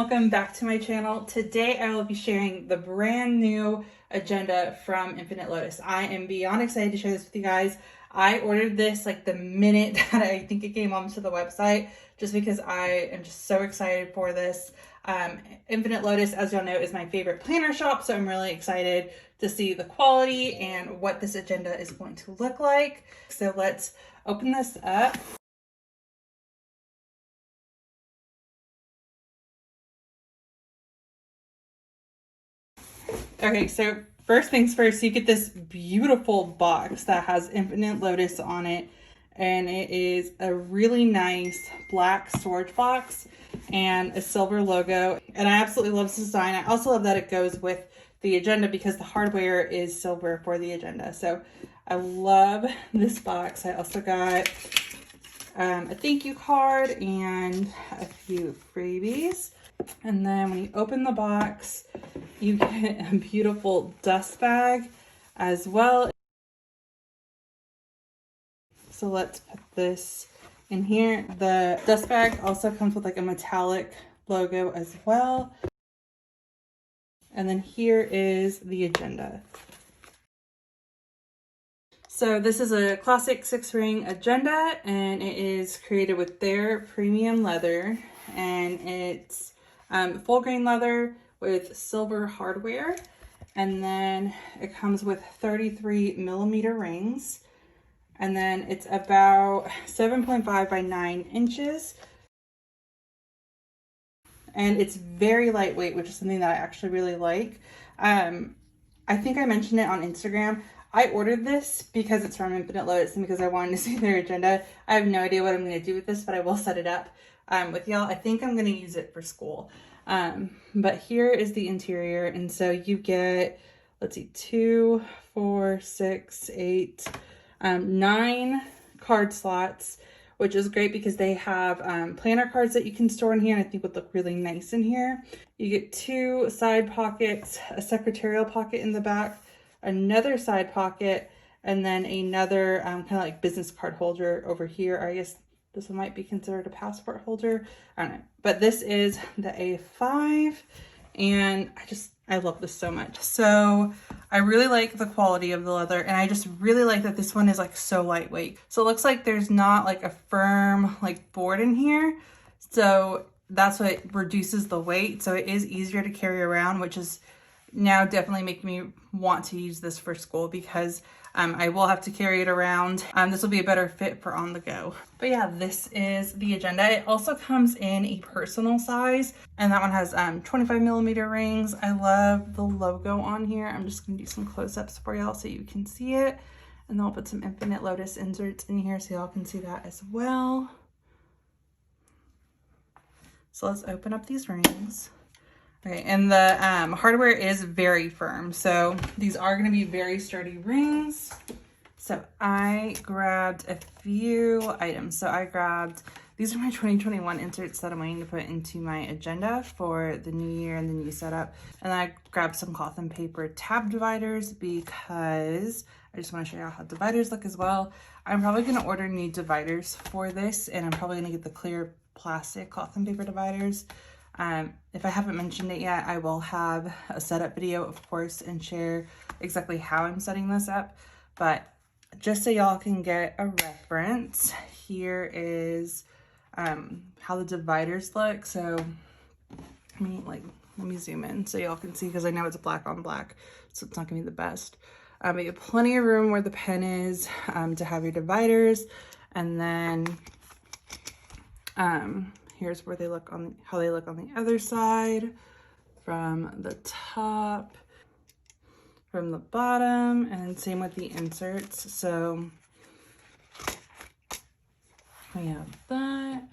welcome back to my channel. Today I will be sharing the brand new agenda from 8LOTUS. I am beyond excited to share this with you guys. I ordered this like the minute that I think it came onto the website, just because I am just so excited for this. 8LOTUS, as y'all know, is my favorite planner shop, so I'm really excited to see the quality and what this agenda is going to look like. So let's open this up. Okay, so first things first, you get this beautiful box that has 8LOTUS on it, and it is a really nice black storage box and a silver logo, and I absolutely love this design. I also love that it goes with the agenda because the hardware is silver for the agenda, so I love this box. I also got a thank you card and a few freebies. And then when you open the box, you get a beautiful dust bag as well. So let's put this in here. The dust bag also comes with like a metallic logo as well. And then here is the agenda. So this is a classic 6-ring agenda, and it is created with their premium leather, and it's full grain leather with silver hardware, and then it comes with 33mm rings, and then it's about 7.5 by 9 inches, and it's very lightweight, which is something that I actually really like. I think I mentioned it on Instagram. I ordered this because it's from 8LOTUS and because I wanted to see their agenda. I have no idea what I'm going to do with this, but I will set it up with y'all. I think I'm going to use it for school. But here is the interior. And so you get, let's see, 2, 4, 6, 8, 9 card slots, which is great because they have planner cards that you can store in here, and I think would look really nice in here. You get 2 side pockets, a secretarial pocket in the back, another side pocket, and then another kind of like business card holder over here. Or I guess this one might be considered a passport holder. I don't know. But this is the A5, and I love this so much. So I really like the quality of the leather, and I just really like that this one is like so lightweight. So it looks like there's not like a firm like board in here. So that's what reduces the weight. So it is easier to carry around, which is now definitely making me want to use this for school because I will have to carry it around. This will be a better fit for on the go. But yeah, this is the agenda. It also comes in a personal size, and that one has 25mm rings. I love the logo on here. I'm just gonna do some close-ups for y'all so you can see it. And then I'll put some 8LOTUS inserts in here so y'all can see that as well. So let's open up these rings. Okay, and the hardware is very firm, so these are going to be very sturdy rings. So I grabbed a few items. So I grabbed, these are my 2021 inserts that I'm waiting to put into my agenda for the new year and the new setup. And then I grabbed some cloth and paper tab dividers because I just want to show you how dividers look as well. I'm probably going to order new dividers for this, and I'm probably going to get the clear plastic cloth and paper dividers. If I haven't mentioned it yet, I will have a setup video, of course, and share exactly how I'm setting this up. But just so y'all can get a reference, here is how the dividers look. So let me zoom in so y'all can see, because I know it's black on black, so it's not gonna be the best. But you have plenty of room where the pen is to have your dividers, and then here's where they look on how they look on the other side, from the top, from the bottom, and same with the inserts. So we have that.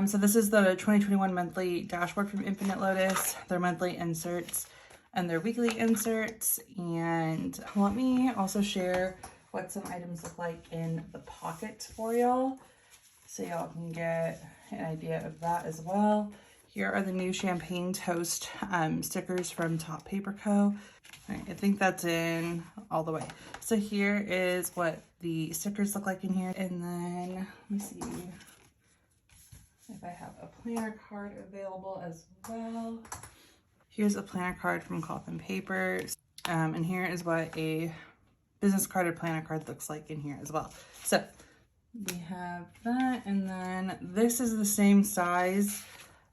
So this is the 2021 monthly dashboard from 8LOTUS, their monthly inserts and their weekly inserts. And let me also share what some items look like in the pockets for y'all, so y'all can get an idea of that as well. Here are the new Champagne Toast stickers from Top Paper Co. Right, I think that's in all the way. So here is what the stickers look like in here. And then, let me see. if I have a planner card available as well. Here's a planner card from Cloth and Paper. And here is what a business card or planner card looks like in here as well. So we have that, and then this is the same size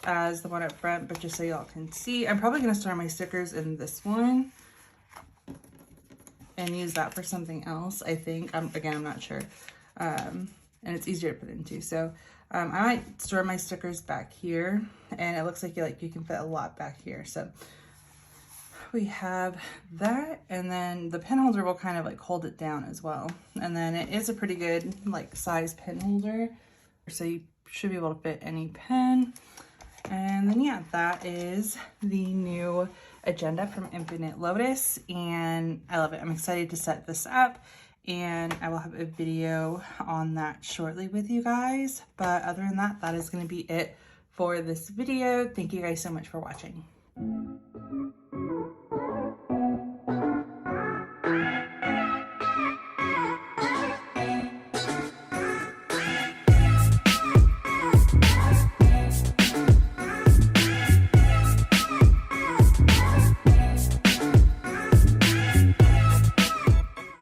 as the one up front, but just so y'all can see, I'm probably gonna store my stickers in this one and use that for something else, I think. Again, I'm not sure. And it's easier to put into. So I might store my stickers back here, and it looks like you can fit a lot back here. So we have that, and then the pen holder will kind of like hold it down as well. And then it is a pretty good like size pen holder, so you should be able to fit any pen. And then yeah, that is the new agenda from Infinite Lotus, and I love it. I'm excited to set this up, and I will have a video on that shortly with you guys. But other than that, that is going to be it for this video. Thank you guys so much for watching.